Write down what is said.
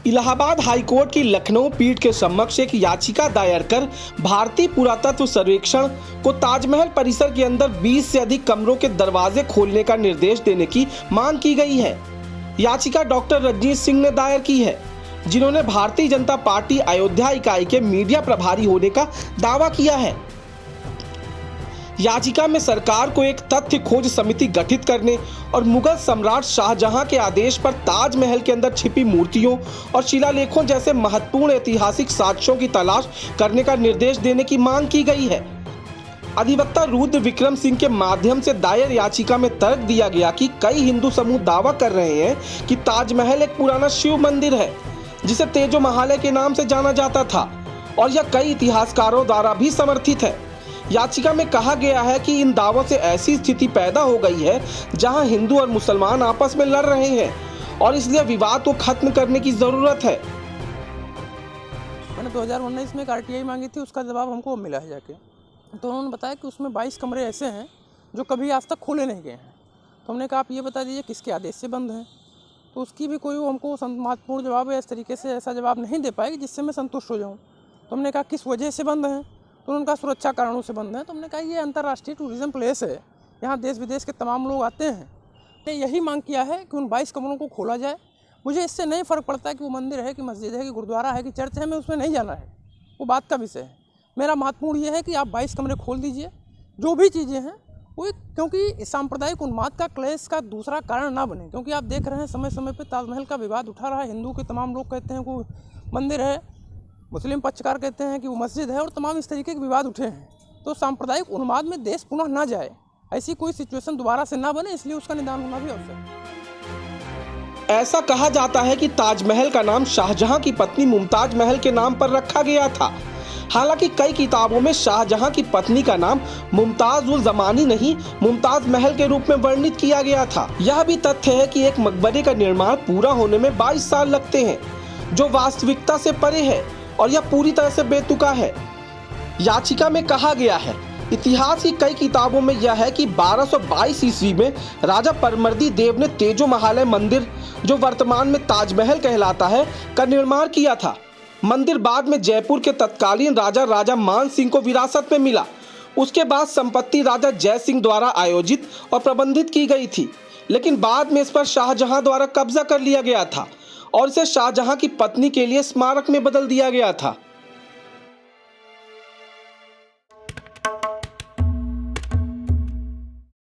Allahabad high court की लखनऊ पीठ के समक्ष एक याचिका दायर कर भारतीय पुरातत्व सर्वेक्षण को ताजमहल परिसर के अंदर 20 से अधिक कमरों के दरवाजे खोलने का निर्देश देने की मांग की गई है। याचिका डॉक्टर रजनीश सिंह ने दायर की है, जिन्होंने भारतीय जनता पार्टी अयोध्या इकाई के मीडिया प्रभारी होने का दावा किया है। याचिका में सरकार को एक तथ्य खोज समिति गठित करने और मुगल सम्राट शाहजहां के आदेश पर ताजमहल के अंदर छिपी मूर्तियों और शिलालेखों जैसे महत्वपूर्ण ऐतिहासिक साक्ष्यों की तलाश करने का निर्देश देने की मांग की गई है। अधिवक्ता रुद्र विक्रम सिंह के माध्यम से दायर याचिका में तर्क दिया गया कि कई हिंदू समूह दावा कर रहे हैं कि ताजमहल एक पुराना शिव मंदिर है, जिसे तेजो महालय के नाम से जाना जाता था, और यह कई इतिहासकारों द्वारा भी समर्थित है। याचिका में कहा गया है कि इन दावों से ऐसी स्थिति पैदा हो गई है जहां हिंदू और मुसलमान आपस में लड़ रहे हैं और इसलिए विवाद को खत्म करने की जरूरत है। मैंने 2019 में एक आरटीआई मांगी थी, उसका जवाब हमको मिला है जाके। तो उन्होंने बताया कि उसमें 22 कमरे ऐसे हैं जो कभी आज तक खोले नहीं गए हैं। तो हमने कहा आप ये बता दीजिए किसके आदेश से बंद हैं। तो उसकी भी कोई हमको महत्वपूर्ण जवाब या इस तरीके से ऐसा जवाब नहीं दे पाएगी जिससे मैं संतुष्ट हो जाऊँ। तो हमने कहा किस वजह से बंद हैं, तो उनका सुरक्षा कारणों से बंद है। तो हमने कहा ये अंतर्राष्ट्रीय टूरिज्म प्लेस है, यहाँ देश विदेश के तमाम लोग आते हैं। मैंने यही मांग किया है कि उन 22 कमरों को खोला जाए। मुझे इससे नहीं फ़र्क पड़ता कि वो मंदिर है कि मस्जिद है कि गुरुद्वारा है कि चर्च है, मैं उसमें नहीं जाना है, वो बात का विषय है। मेरा महत्वपूर्ण ये है कि आप 22 कमरे खोल दीजिए, जो भी चीज़ें हैं वो, क्योंकि सांप्रदायिक उन्माद का क्लेश का दूसरा कारण ना बने। क्योंकि आप देख रहे हैं समय समय पर ताजमहल का विवाद उठा रहा है। हिंदू के तमाम लोग कहते हैं वो मंदिर है, मुस्लिम पक्षकार कहते हैं कि वो मस्जिद है, और तमाम इस तरीके के विवाद उठे हैं। तो सांप्रदायिक उन्माद में देश पुनः ना जाए, ऐसी कोई सिचुएशन दोबारा से ना बने, इसलिए उसका निदान होना भी आवश्यक है। ऐसा कहा जाता है कि ताजमहल का नाम शाहजहां की पत्नी मुमताज महल के नाम पर रखा गया था। हालांकि कई किताबों में शाहजहां की पत्नी का नाम मुमताज उल जमानी नहीं, मुमताज महल के रूप में वर्णित किया गया था। यह भी तथ्य है कि एक मकबरे का निर्माण पूरा होने में 22 साल लगते हैं, जो वास्तविकता से परे है और यह पूरी तरह से बेतुका है। याचिका में कहा गया है, इतिहास की कई किताबों में यह है कि 1222 ईस्वी में राजा परमर्दी देव ने तेजो महालय मंदिर, जो वर्तमान में ताजमहल कहलाता है, का निर्माण किया था। मंदिर बाद में जयपुर के तत्कालीन राजा मान सिंह को विरासत में मिला। उसके बाद संपत्ति राजा जय सिंह द्वारा आयोजित और प्रबंधित की गई थी, लेकिन बाद में इस पर शाहजहां द्वारा कब्जा कर लिया गया था और इसे शाहजहां की पत्नी के लिए स्मारक में बदल दिया गया था।